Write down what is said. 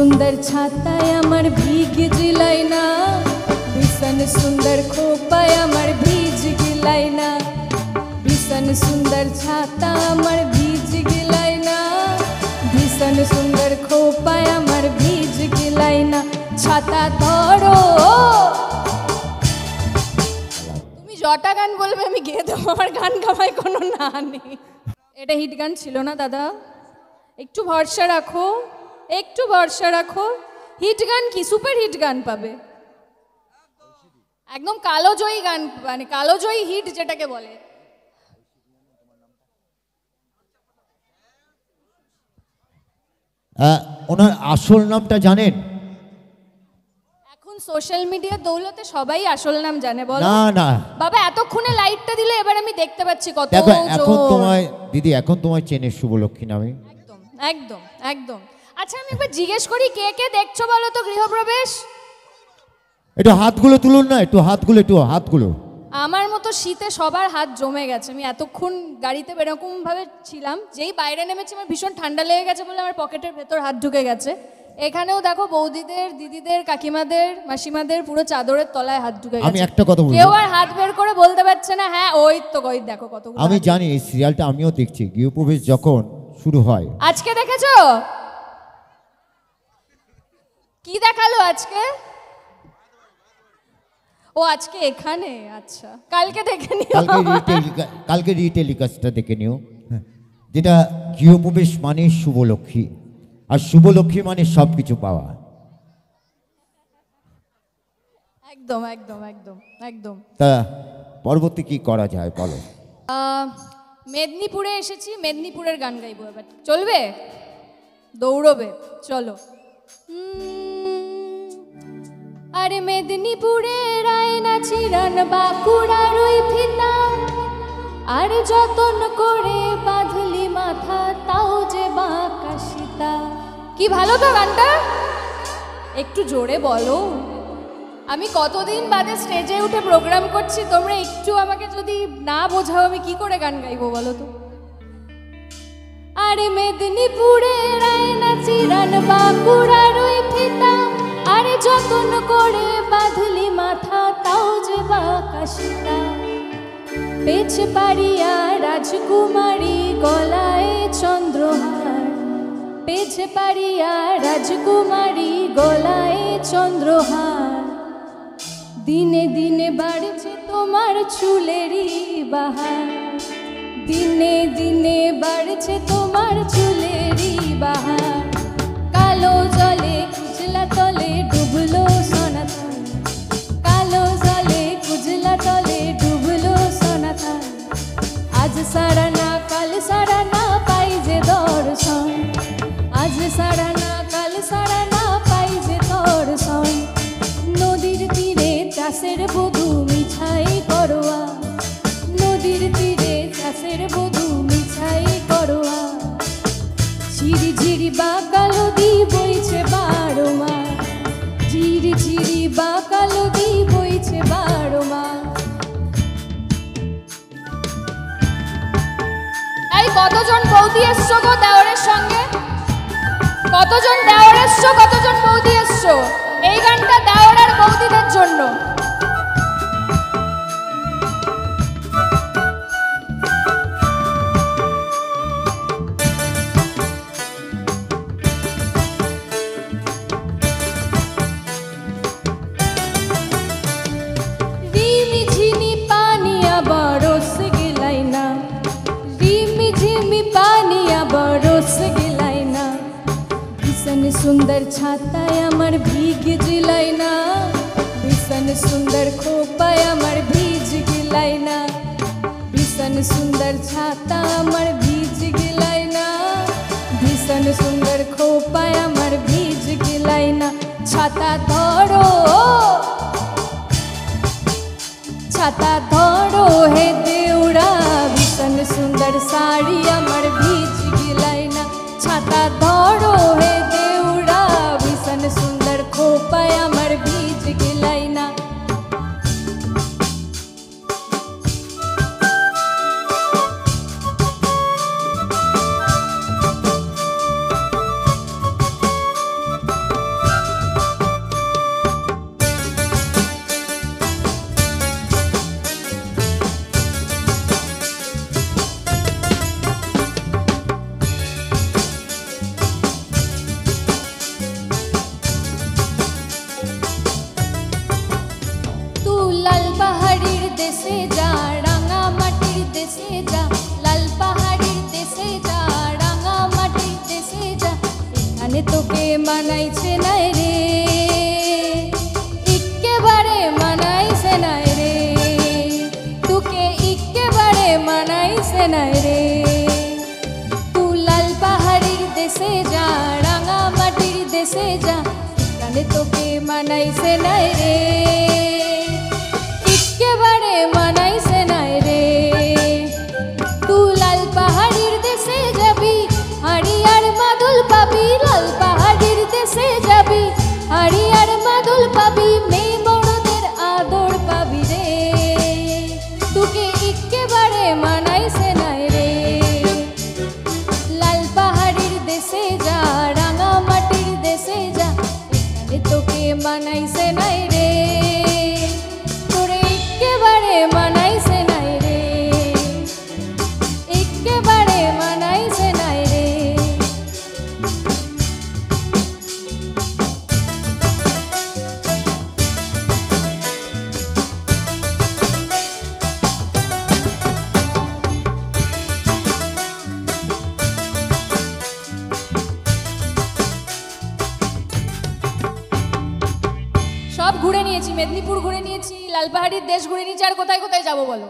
সুন্দর ছাতায় আমার ভিগ জিলাই না, ভীষণ সুন্দর খোপায় আমার ভিজ গিলাই না, ভীষণ সুন্দর ছাতা আমার ভিজ গিলাই না, ভীষণ সুন্দর খোপায় আমার ভিজ গিলাই না। ছাতা ধরো, তুমি জটা গান বলবে আমি গেয়ে দেবো, আমার গান গাওয়ায় কোনো না নেই। এটা হিট গান ছিল না দাদা, একটু ভরসা রাখো, একটু ভরসা রাখো। হিট গান কি সুপার হিট গান পাবে, একদম কালোজয়ী গান, মানে কালোজয়ী হিট যেটাকে বলে। ওনার আসল নামটা জানেন? এখন সোশ্যাল মিডিয়ার দৌলতে সবাই আসল নাম জানে। বলো না না বাবা, এতক্ষণে লাইটটা দিলে এবার আমি দেখতে পাচ্ছি কত। দেখো এখন তোমায় দিদি, এখন তোমায় চেনে শুভলক্ষ্মী নামে। একদম একদম একদম। আচ্ছা আমি একবার জিজ্ঞেস করি, কে কে দেখছো বলো তো গৃহপ্রবেশ? একটু হাতগুলো তুলুন না, একটু হাতগুলো, একটু হাতগুলো। আমার মতো শীতে সবার হাত জমে গেছে। আমি এতক্ষণ গাড়িতে এরকম ভাবে ছিলাম, যেই বাইরে নেমেছি আমার ভীষণ ঠান্ডা লেগে গেছে বলে আমার পকেটের ভেতর হাত ঢুকে গেছে। এখানেও দেখো বৌদিদের, দিদিদের, কাকিমাদের, মাসিমাদের পুরো চাদরের তলায় হাত ঢুকে গেছে। আমি একটা কথা বলবো, কেউ আর হাত বের করে বলতে পারছে না হ্যাঁ ওই তো কই দেখো কত। আমি জানি এই সিরিয়ালটা আমিও দেখছি, গৃহপ্রবেশ যখন শুরু হয়। আজকে দেখেছো কি দেখালো আজকে? ও আজকে এখানে, আচ্ছা কালকে দেখে নিও, কালকে রিটেলিকাস্টটা দেখে নিও, যেটা গৃহপ্রবেশ মানে শুভলক্ষ্মী, আর শুভলক্ষ্মী মানে সব কিছু পাওয়া। একদম একদম একদম একদম। তা পরবর্তী কি করা যায় বলো? মেদিনীপুরে এসেছি, মেদিনীপুরের গান গাইবো এবার, চলবে? দৌড়বে, চলো। আরে মেদিনীপুরের আয়না চিরান বাঁকুড়ার ওই ফিতা, আর যতন করে বাঁধলি মাথা তাও যে বাঁকা সীতা। কি ভালো তো গানটা, একটু জোরে বলো। আমি কতদিন বাদে স্টেজে উঠে প্রোগ্রাম করছি, তোমরা একটু আমাকে যদি না বোঝাও আমি কি করে গান গাইবো বলো তো? আরে মেদিনীপুরের আয়না চিরান বাঁকুড়ার ওই ফিতা, আরে যতন করে বাঁধলি মাথা তাও যে বাঁকা সীতা। পেছ পাড়িয়া রাজকুমারী গলায় চন্দ্রহার, পেছ পাড়িয়া রাজকুমারী গলায় চন্দ্রহার। দিনে দিনে বাড়ছে তোমার চুলেরই বাহার, দিনে দিনে বাড়ছে তোমার চুলেরই বাহার। কালো জলে কুচলা তলে ডুবলো সনাতন, কালো জলে কুচলা তলে ডুবলো সনাতন। আজ সারা না কাল সারা না পাই যে দর্শন, আজ সারা না কাল সারা না পাই যে দর্শন। নদীর তীরে চাষের বধূ মিছাই করোয়া, নদীর তীরে চাষের বধূ মিছাই করোয়া। ঝিরি ঝিরি বাঁকা নদী বইছে বারো মাস, ঝিরি ঝিরি বাঁকা নদী বইছে বারো মাস। এই কতজন বৌদি এসছো গো দেওরের সঙ্গে? কতজন দেওর এসছো, কতজন বৌদি এসছো? এই গানটা দেওর আর বৌদিদের জন্য। সুন্দর ছাতায় আমার ভিগ জিলাই না, ভীষণ সুন্দর খোপায় আমার ভিজ গিলাই না, ভীষণ সুন্দর ছাতা আমার ভিজ গিলাই না, ভীষণ সুন্দর খোপায় আমার ভিজ গিলাই না। ছাতা ধরো, ছাতা ধরো হে দেউড়া, ভীষণ সুন্দর শাড়ি আমার ভিজ গিলাই না। ছাতা ধরো হে দেউড়া, ভীষণ সুন্দর খোপায় আমার ভিজ গিলাই না। দেশে যা, রাঙা মাটির দেশে যা, লাল পাহাড়ির দেশে যা, রাঙা মাটির দেশে যা, এখানে তোকে মানাইছে নাই রে, এক্কেবারে মানাইছে নাই রে, তোকে এক্কেবারে মানাইছে নাই রে। তুই লাল পাহাড়ির দেশে যা, রাঙা মাটির দেশে যা, এখানে তোকে মানাইছে নাই রে, এক্কেবারে মানাইছে নাই রে। তুই লাল পাহাড়ির দেশে যাবি, হাড়ি আর মাদুল পাবি, লাল পাহাড়ির দেশে যাবি, হাড়ি আর মাদুল পাবি, মেয়ে বড়দের আদর পাবি রে, তোকে এক্কেবারে মানাইছে নাই রে। লাল পাহাড়ির দেশে যা, রাঙা মাটির দেশে যা, এখানে তোকে মানাইছে নাই রে, তোরে এক্কেবারে মানাইছে নাই রে, এক্কেবারে মানাইছে নাই রে। সব ঘুরে নিয়েছি, মেদিনীপুর ঘুরে নিয়েছি, লালপাহাড়ির দেশ ঘুরে নিয়েছি, আর কোথায় কোথায় যাবো বলো?